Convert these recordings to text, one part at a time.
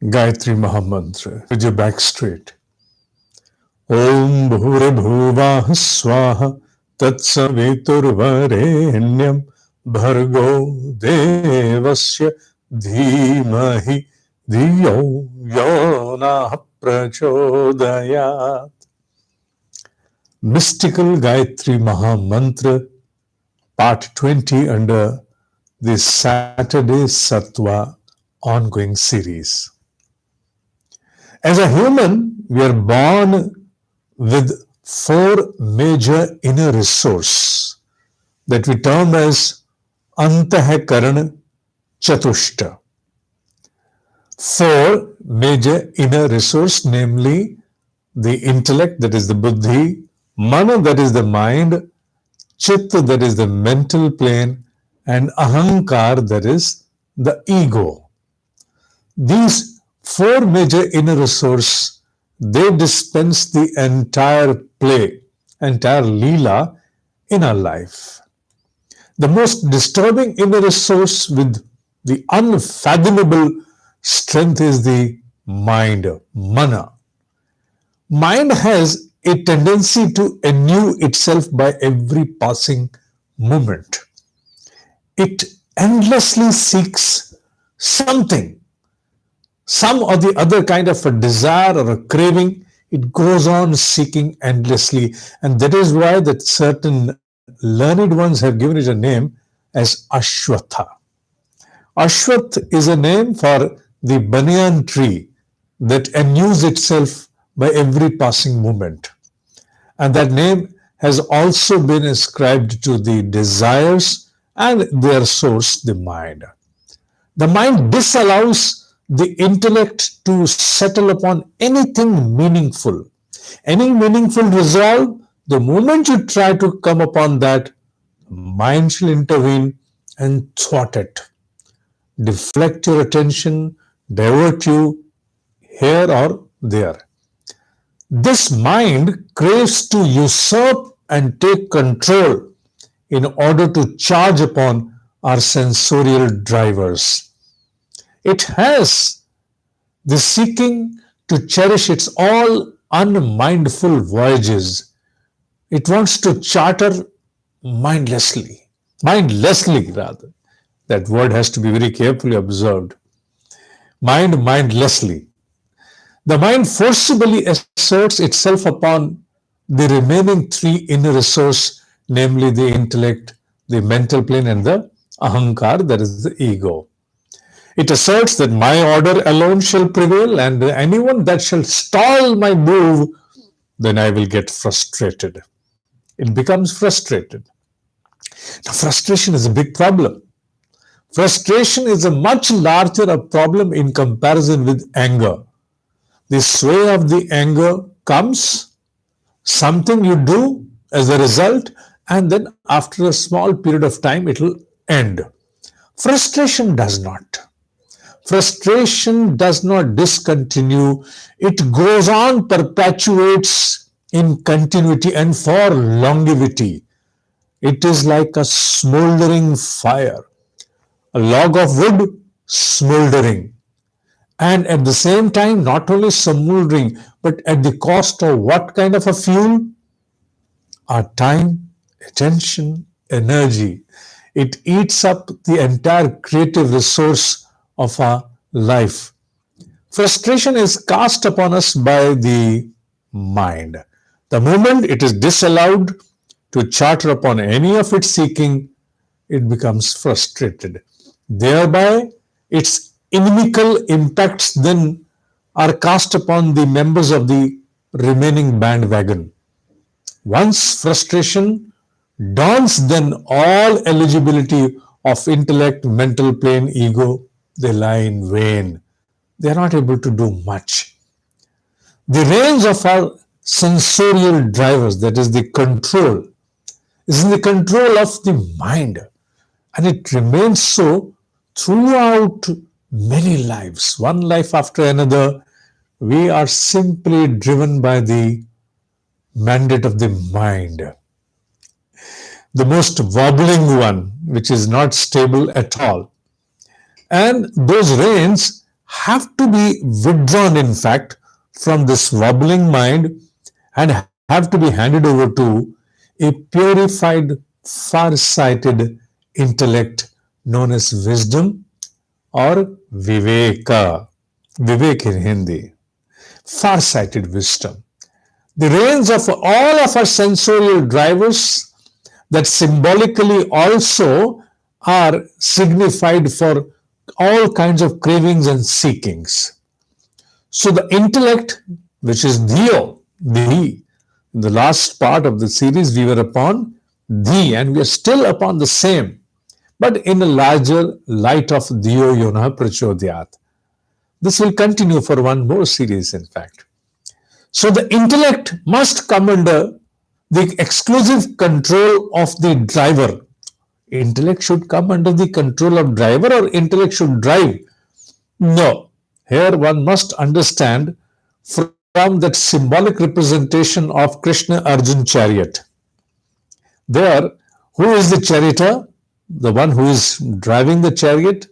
Gayatri Mahamantra with your back straight. Om Bhure Bhuvah Swaha Tatsaviturvarenyam Bhargo Devasya Dhimahi Dhiyo Yona Prachodayat. Mystical Gayatri Mahamantra, Part 20 under the Saturday Sattva ongoing series. As a human, we are born with four major inner resources that we term as Antahkarana Chatushta. Four major inner resources, namely the intellect, that is the buddhi, mana, that is the mind, chitta, that is the mental plane, and ahankar, that is the ego. These four major inner resources, they dispense the entire play, entire leela in our life. The most disturbing inner resource with the unfathomable strength is the mind, mana. Mind has a tendency to renew itself by every passing moment. It endlessly seeks something, some or the other kind of a desire or a craving. It goes on seeking endlessly, and that is why that certain learned ones have given it a name as Ashwatha. Ashwath is a name for the banyan tree that renews itself by every passing moment. And that name has also been ascribed to the desires and their source, the mind. The mind disallows the intellect to settle upon anything meaningful. Any meaningful resolve, the moment you try to come upon that, mind shall intervene and thwart it, deflect your attention, divert you here or there. This mind craves to usurp and take control in order to charge upon our sensorial drivers. It has the seeking to cherish its all unmindful voyages. It wants to charter mindlessly rather. That word has to be very carefully observed. Mindlessly. The mind forcibly asserts itself upon the remaining three inner resources, namely the intellect, the mental plane, and the ahankar, that is the ego. It asserts that my order alone shall prevail, and anyone that shall stall my move, then I will get frustrated. It becomes frustrated. Now, frustration is a big problem. Frustration is a much larger problem in comparison with anger. The sway of the anger comes, something you do as a result, and then after a small period of time it will end. Frustration does not. Frustration does not discontinue. It goes on, perpetuates in continuity and for longevity. It is like a smoldering fire, a log of wood smoldering. And at the same time, not only smoldering, but at the cost of what kind of a fuel? Our time, attention, energy. It eats up the entire creative resource of our life. Frustration is cast upon us by the mind. The moment it is disallowed to charter upon any of its seeking, it becomes frustrated. Thereby, its inimical impacts then are cast upon the members of the remaining bandwagon. Once frustration dawns, then all eligibility of intellect, mental plane, ego, they lie in vain. They are not able to do much. The range of our sensorial drivers, that is the control, is in the control of the mind, and it remains so throughout many lives, one life after another. We are simply driven by the mandate of the mind. The most wobbling one, which is not stable at all. And those reins have to be withdrawn, in fact, from this wobbling mind and have to be handed over to a purified, far-sighted intellect known as wisdom or viveka. Vivek in Hindi, far-sighted wisdom. The reins of all of our sensorial drivers that symbolically also are signified for all kinds of cravings and seekings. So the intellect, which is Dio, the in the last part of the series we were upon the, and we are still upon the same, but in a larger light of Dio Yona Prachodhyat. This will continue for one more series, in fact. So the intellect must come under the exclusive control of the driver. Intellect should come under the control of driver, or intellect should drive? No. Here one must understand from that symbolic representation of Krishna Arjun chariot. There, who is the charioteer? The one who is driving the chariot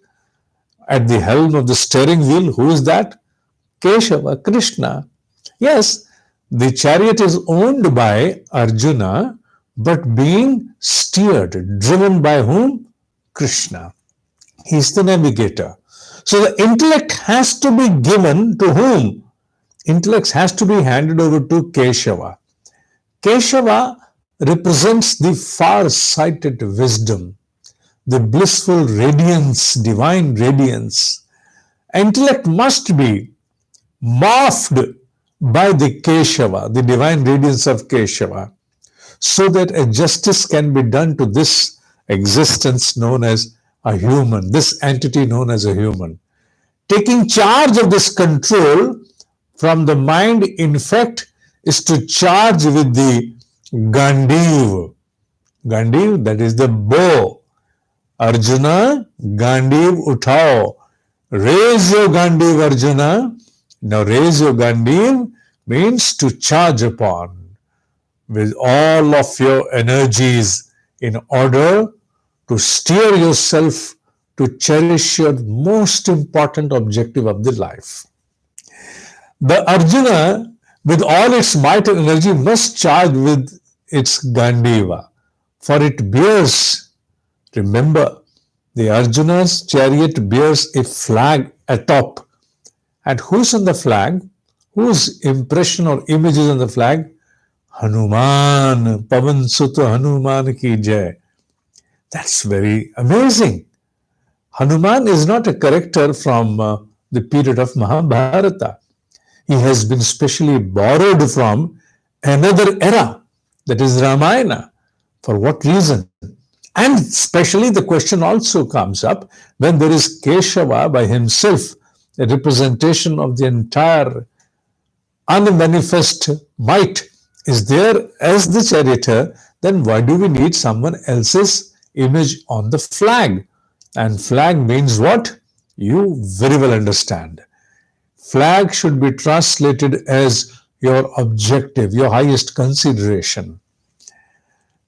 at the helm of the steering wheel. Who is that? Keshava, Krishna. Yes, the chariot is owned by Arjuna, but being steered, driven by whom? Krishna. He is the navigator. So the intellect has to be given to whom? Intellect has to be handed over to Keshava. Keshava represents the far-sighted wisdom, the blissful radiance, divine radiance. Intellect must be morphed by the Keshava, the divine radiance of Keshava, so that a justice can be done to this existence known as a human, this entity known as a human. Taking charge of this control from the mind, in fact, is to charge with the Gandiv. Gandiv, that is the bow. Arjuna, Gandiv uthao. Raise your Gandiv, Arjuna. Now raise your Gandiv means to charge upon with all of your energies in order to steer yourself to cherish your most important objective of the life. The Arjuna, with all its might and energy, must charge with its Gandiva, for it bears, remember, the Arjuna's chariot bears a flag atop. And who's on the flag? Whose impression or image is on the flag? Hanuman, Pavan Sutta Hanuman ki jai. That's very amazing. Hanuman is not a character from the period of Mahabharata. He has been specially borrowed from another era, that is Ramayana. For what reason? And especially the question also comes up when there is Keshava by himself, a representation of the entire unmanifest might is there as the charioteer, then why do we need someone else's image on the flag? And flag means what? You very well understand. Flag should be translated as your objective, your highest consideration.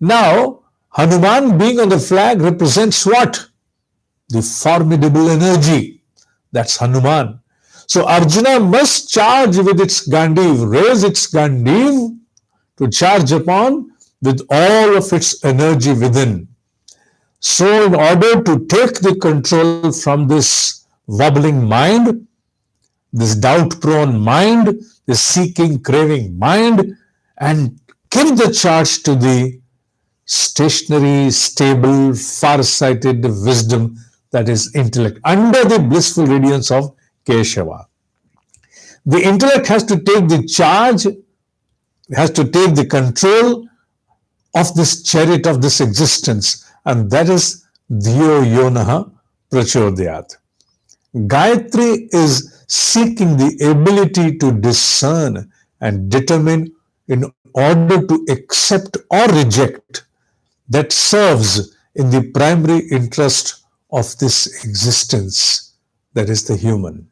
Now, Hanuman being on the flag represents what? The formidable energy. That's Hanuman. So Arjuna must charge with its Gandiv, raise its Gandiv to charge upon with all of its energy within. So in order to take the control from this wobbling mind, this doubt-prone mind, this seeking, craving mind, and give the charge to the stationary, stable, far-sighted wisdom that is intellect, under the blissful radiance of Keshava. The intellect has to take the charge, has to take the control of this chariot of this existence, and that is Dhiyo Yonaha Prachodhyat. Gayatri is seeking the ability to discern and determine in order to accept or reject that serves in the primary interest of this existence, that is the human.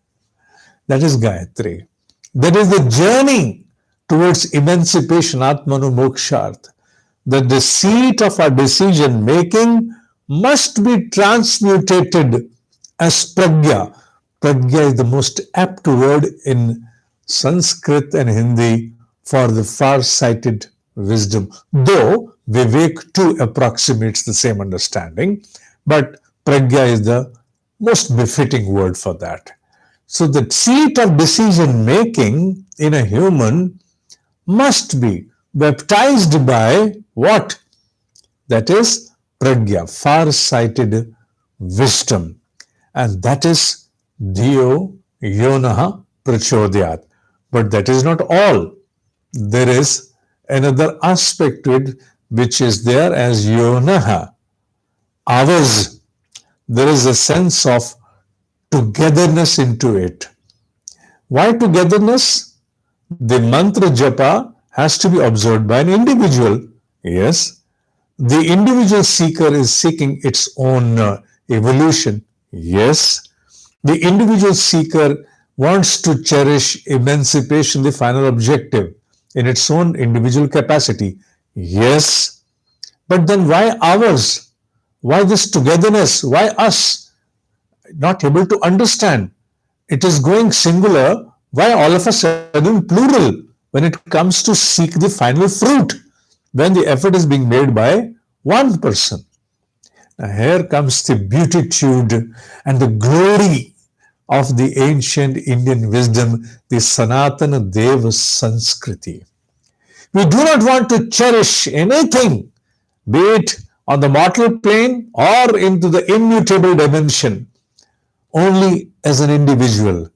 That is Gayatri. That is the journey towards emancipation, Atmanu Moksharth. That the seat of our decision making must be transmutated as pragya. pragya is the most apt word in Sanskrit and Hindi for the far-sighted wisdom, though Vivek too approximates the same understanding, but pragya is the most befitting word for that. So the seat of decision making in a human must be baptized by what? That is pragya, far-sighted wisdom. And that is Dio Yonaha Prachodhyat. But that is not all. There is another aspect to it which is there as Yonaha, ours. There is a sense of togetherness into it. Why togetherness? The mantra japa has to be observed by an individual. Yes, the individual seeker is seeking its own evolution. Yes, the individual seeker wants to cherish emancipation, the final objective, in its own individual capacity. Yes, but then why ours? Why this togetherness? Why us? Not able to understand. It is going singular. Why all of a sudden plural when it comes to seek the final fruit? When the effort is being made by one person. Now here comes the beatitude and the glory of the ancient Indian wisdom, the Sanatana Deva Sanskriti. We do not want to cherish anything, be it on the mortal plane or into the immutable dimension, only as an individual.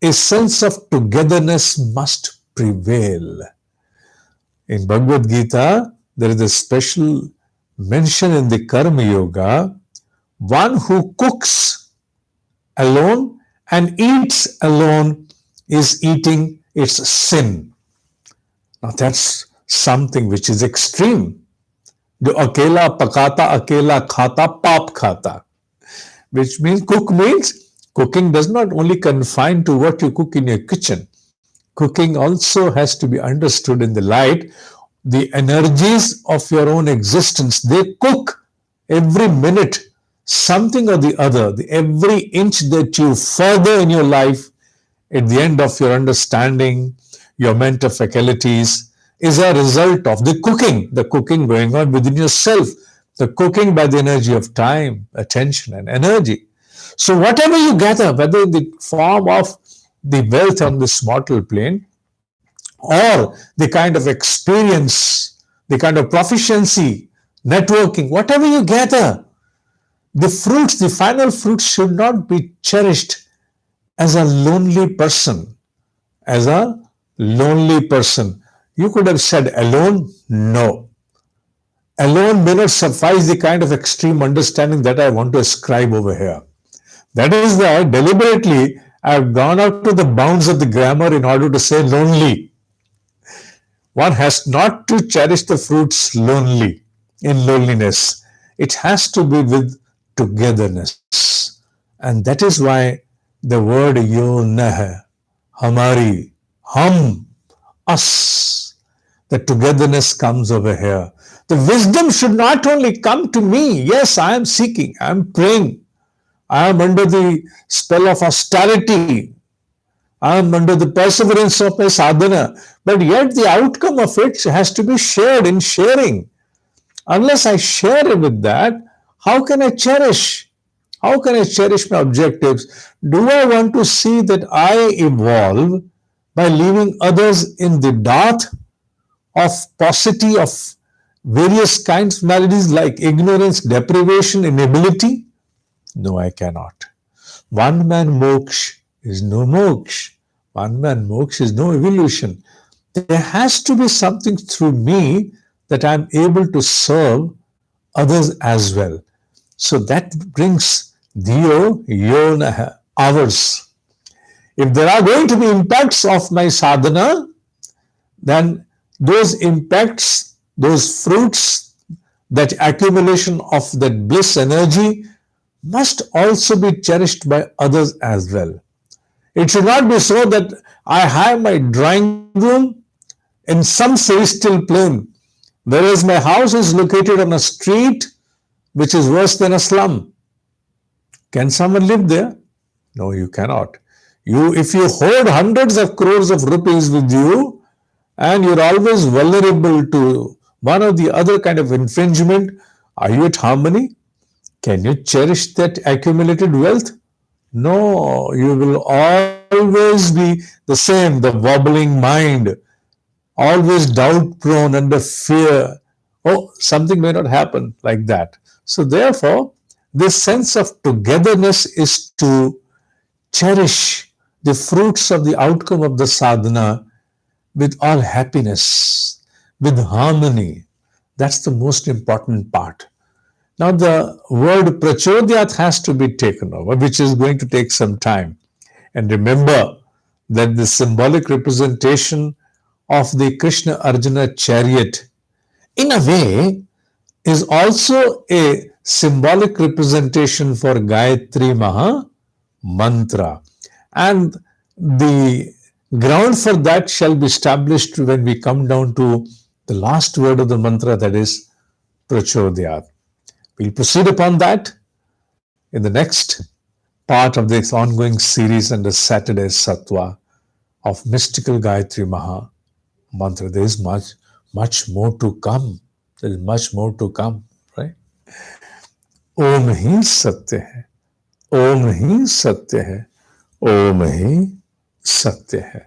A sense of togetherness must prevail. In Bhagavad Gita, there is a special mention in the Karma Yoga, one who cooks alone and eats alone is eating its sin. Now that's something which is extreme. Jo akela pakata, akela khata, pap khata. Which means cooking does not only confine to what you cook in your kitchen. Cooking also has to be understood in the light. The energies of your own existence, they cook every minute something or the other. Every inch that you further in your life, at the end of your understanding, your mental faculties, is a result of the cooking going on within yourself, the cooking by the energy of time, attention, and energy. So whatever you gather, whether in the form of the wealth on this mortal plane, or the kind of experience, the kind of proficiency, networking, whatever you gather, the fruits, the final fruits should not be cherished as a lonely person. As a lonely person. You could have said alone, no. Alone may not suffice the kind of extreme understanding that I want to ascribe over here. That is why deliberately I have gone out to the bounds of the grammar in order to say lonely. One has not to cherish the fruits lonely, in loneliness. It has to be with togetherness. And that is why the word yo nah, hamari, hum, us, the togetherness comes over here. The wisdom should not only come to me. Yes, I am seeking, I am praying, I am under the spell of austerity, I am under the perseverance of my sadhana, but yet the outcome of it has to be shared in sharing. Unless I share it with that, how can I cherish? How can I cherish my objectives? Do I want to see that I evolve by leaving others in the dearth of paucity of various kinds of maladies like ignorance, deprivation, inability? No, I cannot. One man moksha is no moksha. One man moksha is no evolution. There has to be something through me that I'm able to serve others as well. So that brings Dio Yona, ours. If there are going to be impacts of my sadhana, then those impacts, those fruits, that accumulation of that bliss energy must also be cherished by others as well. It should not be so that I have my drawing room in some celestial plane, whereas my house is located on a street which is worse than a slum. Can someone live there? No, you cannot. If you hoard hundreds of crores of rupees with you, and you're always vulnerable to one or the other kind of infringement, are you at harmony? Can you cherish that accumulated wealth? No, you will always be the same, the wobbling mind, always doubt prone, under fear. Oh, something may not happen, like that. So, therefore, this sense of togetherness is to cherish the fruits of the outcome of the sadhana with all happiness, with harmony. That's the most important part. Now, the word prachodhyat has to be taken over, which is going to take some time. And remember that the symbolic representation of the Krishna Arjuna chariot, in a way, is also a symbolic representation for Gayatri Mahamantra. And the ground for that shall be established when we come down to the last word of the mantra, that is prachodhyat. We'll proceed upon that in the next part of this ongoing series under Saturday Sattva of mystical Gayatri Maha Mantra. There is much more to come. There is much more to come, right? ओम ही सत्य है, ओम ही सत्य है, ओम ही सत्य है.